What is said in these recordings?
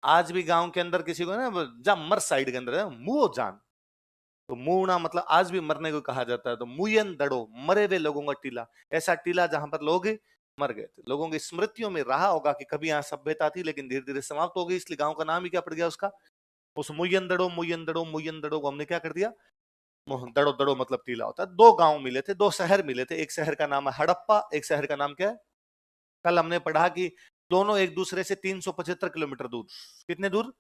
आज भी गांव के अंदर किसी को ना, जहाँ मर साइड के अंदर है मुंह जान, तो मुंह मतलब आज भी मरने को कहा जाता है। तो मुयन दड़ो, मरे हुए लोगों का टीला, ऐसा टीला जहां पर लोग मर गए थे। लोगों की स्मृतियों में रहा होगा कि कभी यहाँ सभ्यता थी, लेकिन धीरे धीरे समाप्त हो गई, इसलिए गांव का नाम ही क्या पड़ गया उसका। उस मुयन दड़ो, मुयन दड़ो, मुयन दड़ो को हमने क्या कर दिया, दड़ो दड़ो मतलब टीला होता है। दो गांव मिले थे, दो शहर मिले थे, एक शहर का नाम है हड़प्पा, एक शहर का नाम क्या है। कल हमने पढ़ा कि दोनों एक दूसरे से 375 किलोमीटर दूर, कितने दूर,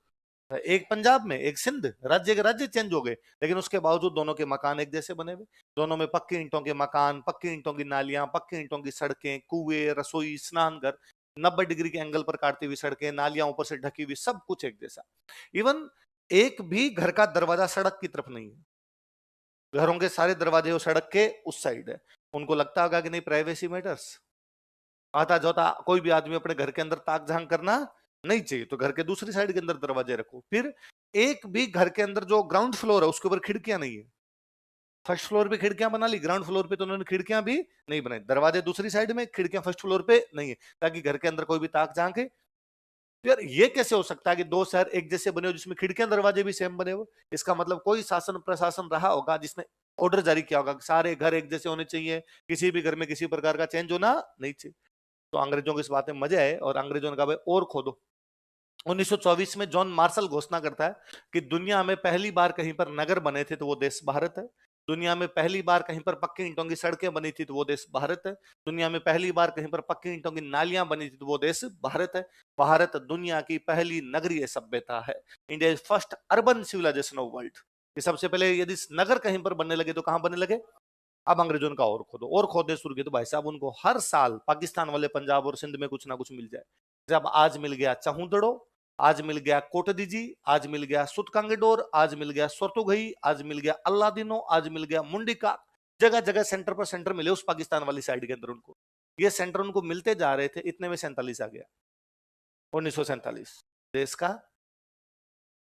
एक पंजाब में एक सिंध, राज्य के राज्य चेंज हो गए, लेकिन उसके बावजूद दोनों के मकान एक जैसे बने हुए। दोनों में पक्की ईंटों के मकान, पक्की ईंटों की नालियां, पक्की ईंटों की सड़कें, कुएं, रसोई, स्नान घर, 90 डिग्री के एंगल पर काटती हुई सड़कें, नालियां ऊपर से ढकी हुई, सब कुछ एक जैसा। इवन एक भी घर का दरवाजा सड़क की तरफ नहीं है, घरों के सारे दरवाजे वो सड़क के उस साइड है। उनको लगता होगा कि नहीं प्राइवेसी मैटर्स, आता जाता कोई भी आदमी अपने घर के अंदर ताक झांक करना नहीं चाहिए, तो घर के दूसरी साइड के अंदर दरवाजे रखो। फिर एक भी घर के अंदर जो ग्राउंड फ्लोर है उसके ऊपर खिड़कियां नहीं है, फर्स्ट फ्लोर पे खिड़कियां बना ली, ग्राउंड फ्लोर पे तो उन्होंने खिड़कियां भी नहीं बनाई, दरवाजे दूसरी साइड में, खिड़कियां फर्स्ट फ्लोर पे नहीं है, ताकि घर के अंदर कोई भी ताक झांके। तो यार ये कैसे हो सकता है कि दो शहर एक जैसे बने हो जिसमें खिड़कियां दरवाजे भी सेम बने हो। इसका मतलब कोई शासन प्रशासन रहा होगा जिसने ऑर्डर जारी किया होगा कि सारे घर एक जैसे होने चाहिए, किसी भी घर में किसी प्रकार का चेंज होना नहीं चाहिए। तो अंग्रेजों को इस बात में मजे आए और अंग्रेजों ने कहा भाई और खोदो। 1924 में जॉन मार्शल घोषणा करता है कि दुनिया में पहली बार कहीं पर नगर बने थे तो वो देश भारत है। दुनिया में पहली बार कहीं पर पक्की ईंटों की सड़कें बनी थी तो वो देश भारत है। दुनिया में पहली बार कहीं पर पक्की ईंटों की नालियां बनी थी तो वो देश भारत है। भारत दुनिया की पहली नगरीय सभ्यता है। India is first urban civilisation of world. ये सबसे पहले यदि नगर कहीं पर बनने लगे तो कहां बनने लगे। अब अंग्रेजों का और खोदो और खोदने शुरू किए तो भाई साहब उनको हर साल पाकिस्तान वाले पंजाब और सिंध में कुछ ना कुछ मिल जाए। जब आज मिल गया चहुदड़ो, आज मिल गया कोटदीजी, आज मिल गया सुतकांगेडोर, आज मिल गया सोरतुगई, आज मिल गया अल्लादिनो, आज मिल गया मुंडिका। जगह जगह सेंटर पर सेंटर मिले उस पाकिस्तान वाली साइड के अंदर उनको। ये सेंटर उनको मिलते जा रहे थे, इतने में 47 आ गया, 1947। देश का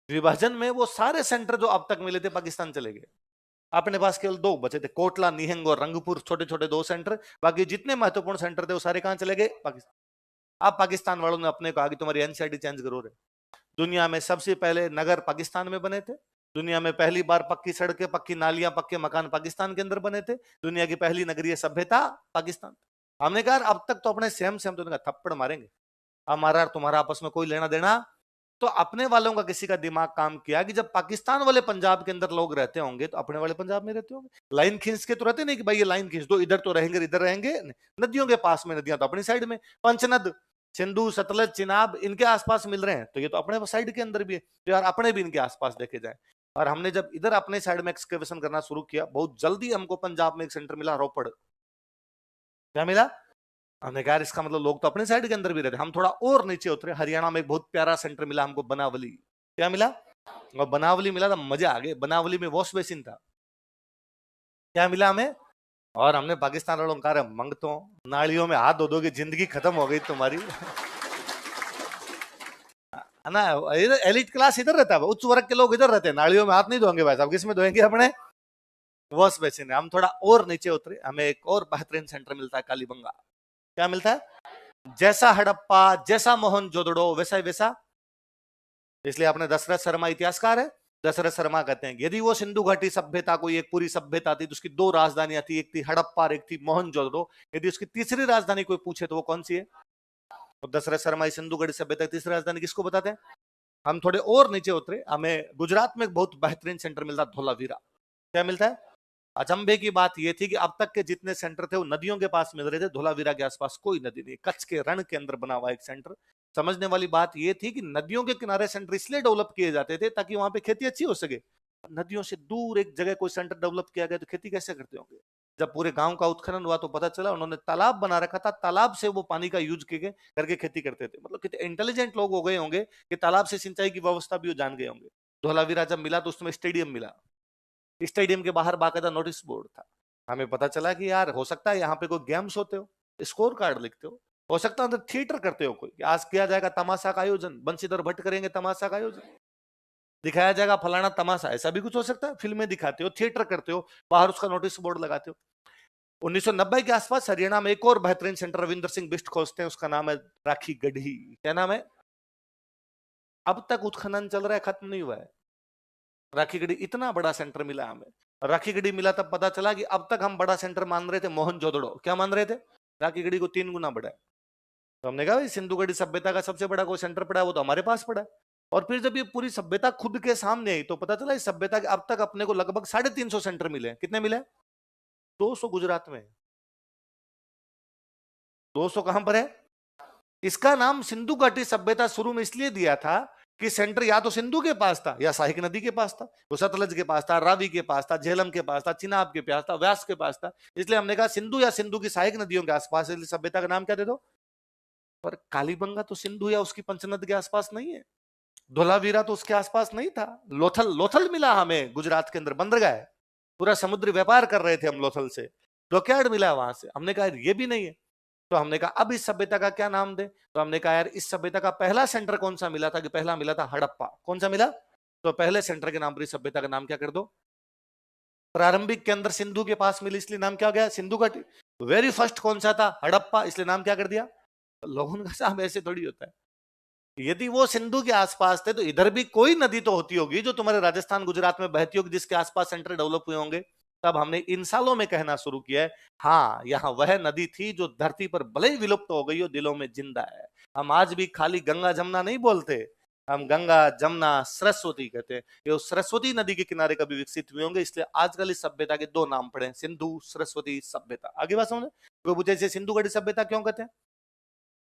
विभाजन में वो सारे सेंटर जो अब तक मिले थे पाकिस्तान चले गए। अपने पास केवल दो बचे थे, कोटला, निहंग और रंगपुर, छोटे छोटे दो सेंटर। बाकी जितने महत्वपूर्ण सेंटर थे वो सारे कहां चले गए, पाकिस्तान। अब पाकिस्तान वालों ने अपने कहा कि तुम्हारी एनसीआरटी चेंज करो रे। दुनिया में सबसे पहले नगर पाकिस्तान में बने थे। दुनिया में पहली बार पक्की सड़कें, पक्की नालियां, पक्के मकान पाकिस्तान के अंदर बने थे। दुनिया की पहली नगरीय सभ्यता पाकिस्तान। हमने कहा अब तक तो अपने सेम सेम, तो उन्होंने कहा थप्पड़ मारेंगे, हमारा और तुम्हारा आपस में कोई लेना देना। तो अपने वालों का किसी का दिमाग काम किया कि जब पाकिस्तान वाले पंजाब के अंदर लोग रहते होंगे तो अपने वाले पंजाब में रहते होंगे। लाइन खींच के तो रहते नहीं कि भाई ये लाइन खींच दो, इधर तो रहेंगे इधर रहेंगे। नदियों के पास में, नदियां तो अपनी साइड में, पंचनद, सिंधु, सतलज, चिनाब इनके आसपास मिल रहे हैं, तो ये तो अपने साइड के अंदर भी है, तो यार अपने भी इनके आसपास देखे जाए। और हमने जब इधर अपने साइड में एक्सकेवेशन करना शुरू किया, बहुत जल्दी हमको पंजाब में एक सेंटर मिला, रोपड़। क्या मिला, हमने कहा इसका मतलब लोग तो अपने साइड के अंदर भी रहते। हम थोड़ा और नीचे उतरे, हरियाणा में एक बहुत प्यारा सेंटर मिला हमको, बनावली। क्या मिला, और बनावली मिला था, मजा आ गया। बनावली में वॉश बेसिन था। क्या मिला हमें, और हमने पाकिस्तान वालों कहा मंगतो, नालियों में हाथ धो दोगे जिंदगी खत्म हो गई तुम्हारी। है ना, इधर एलिट क्लास इधर रहता है, उच्च वर्ग के लोग इधर रहते हैं, नालियों में हाथ नहीं धोएंगे भाई साहब, किसमें धोएंगे, अपने वॉश बेसिन है। हम थोड़ा और नीचे उतरे, हमें एक और बेहतरीन सेंटर मिलता है, कालीबंगा। क्या मिलता है, जैसा हड़प्पा, जैसा मोहनजोदड़ो, वैसा ही वैसा। इसलिए आपने दशरथ शर्मा इतिहासकार है, दशरथ शर्मा कहते हैं यदि वो सिंधु घाटी सभ्यता कोई एक पूरी सभ्यता थी तो उसकी दो राजधानियां थी, एक थी हड़प्पा और एक थी मोहनजोदड़ो। यदि उसकी तीसरी राजधानी कोई पूछे तो वो कौन सी है। तो दशरथ शर्मा सिंधु घाटी सभ्यता की तीसरी राजधानी किसको बताते हैं। हम थोड़े और नीचे उतरे, हमें गुजरात में एक बहुत बेहतरीन सेंटर मिलता, धोलावीरा। क्या मिलता है, अचंभे की बात यह थी कि अब तक के जितने सेंटर थे वो नदियों के पास मिल रहे थे, धोलावीरा के आसपास कोई नदी नहीं, कच्छ के रण के अंदर बना हुआ एक सेंटर। समझने वाली बात यह थी कि नदियों के किनारे सेंटर इसलिए डेवलप किए जाते थे ताकि वहां पे खेती अच्छी हो सके। नदियों से दूर एक जगह कोई सेंटर डेवलप किया गया तो खेती कैसे करते होंगे। जब पूरे गांव का उत्खनन हुआ तो पता चला उन्होंने तालाब बना रखा था, तालाब से वो पानी का यूज करके खेती करते थे। मतलब कितने इंटेलिजेंट लोग हो गए होंगे कि तालाब से सिंचाई की व्यवस्था भी वो जान गए होंगे। धोलावीरा जब मिला तो उसमें स्टेडियम मिला, स्टेडियम के बाहर बाकायदा नोटिस बोर्ड था। हमें पता चला कि यार हो सकता है यहाँ पे कोई गेम्स होते हो, स्कोर कार्ड लिखते हो सकता है अंदर थिएटर करते हो कोई, आज किया जाएगा तमाशा का आयोजन, बंशीधर भट्ट करेंगे तमाशा का आयोजन, दिखाया जाएगा फलाना तमाशा, ऐसा भी कुछ हो सकता है। फिल्में दिखाते हो, थिएटर करते हो, बाहर उसका नोटिस बोर्ड लगाते हो। 1990 के आसपास हरियाणा में एक और बेहतरीन सेंटर रविंद्र सिंह बिष्ट खोजते हैं, उसका नाम है राखी गढ़ी। क्या नाम है, अब तक उत्खनन चल रहा है, खत्म नहीं हुआ है। राखीगढ़ी इतना बड़ा सेंटर मिला हमें, राखीगढ़ी मिला तब पता चला कि अब तक हम बड़ा सेंटर मान रहे थे मोहनजोदड़ो, क्या मान रहे थे, राखीगढ़ी को 3 गुना बड़ा है। तो हमने कहा सिंधु घड़ी सभ्यता का सबसे बड़ा कोई सेंटर पड़ा है वो तो हमारे पास पड़ा है। और फिर जब ये पूरी सभ्यता खुद के सामने आई तो पता चला इस सभ्यता के अब तक अपने को लगभग 350 सेंटर मिले। कितने मिले? 200 गुजरात में, 200 कहां पर है? इसका नाम सिंधु घाटी सभ्यता शुरू में इसलिए दिया था कि सेंटर या तो सिंधु के पास था या सहायक नदी के पास था, वो सतलज के पास था, रावी के पास था, झेलम के पास था, चिनाब के पास था, व्यास के पास था। इसलिए हमने कहा सिंधु या सिंधु की सहायक नदियों के आसपास, इसलिए सभ्यता का नाम क्या दे दो। पर कालीबंगा तो सिंधु या उसकी पंचनद के आसपास नहीं है, धोलावीरा तो उसके आसपास नहीं था। लोथल, लोथल मिला हमें गुजरात के अंदर, बंदरगाह है, पूरा समुद्री व्यापार कर रहे थे हम लोथल से, डॉकयार्ड मिला वहां से। हमने कहा ये भी नहीं है, तो हमने कहा अब इस सभ्यता का क्या नाम दे। तो हमने कहा यार इस सभ्यता का पहला सेंटर कौन सा मिला था, कि पहला मिला था हड़प्पा। कौन सा मिला? तो पहले सेंटर के नाम पर इस सभ्यता का नाम क्या कर दो। प्रारंभिक के अंदर सिंधु के पास मिली इसलिए नाम क्या हो गया, सिंधु घाटी। वेरी फर्स्ट कौन सा था, हड़प्पा, इसलिए नाम क्या कर दिया। लोगों का साहब ऐसे थोड़ी होता है, यदि वो सिंधु के आसपास थे तो इधर भी कोई नदी तो होती होगी जो तुम्हारे राजस्थान गुजरात में बहती होगी, जिसके आसपास सेंटर डेवलप हुए होंगे। तब हमने इन सालों में कहना शुरू किया है हाँ यहाँ वह नदी थी जो धरती पर भले ही विलुप्त हो गई हो, दिलों में जिंदा है। हम आज भी खाली गंगा जमुना नहीं बोलते, हम गंगा जमुना सरस्वती कहते हैं। ये उस सरस्वती नदी के किनारे कभी विकसित हुए होंगे, इसलिए आजकल इस सभ्यता के 2 नाम पड़े, सिंधु सरस्वती सभ्यता। आगे बात समझे? कोई पूछे इसे सिंधु घड़ी सभ्यता क्यों कहते हैं?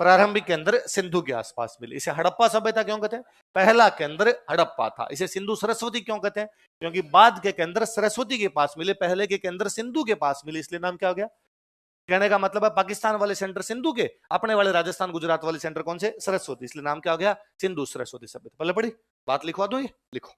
प्रारंभिक केंद्र सिंधु के आसपास मिले। इसे हड़प्पा सभ्यता क्यों कहते हैं? पहला केंद्र हड़प्पा था। इसे सिंधु सरस्वती क्यों कहते हैं? क्योंकि बाद के केंद्र सरस्वती के पास मिले, पहले के केंद्र सिंधु के पास मिले, इसलिए नाम क्या हो गया। कहने का मतलब है पाकिस्तान वाले सेंटर सिंधु के, अपने वाले राजस्थान गुजरात वाले सेंटर कौन से, सरस्वती, इसलिए नाम क्या हो गया, सिंधु सरस्वती सभ्यता। पहले पढ़ी बात लिखवा दो, ये लिखो।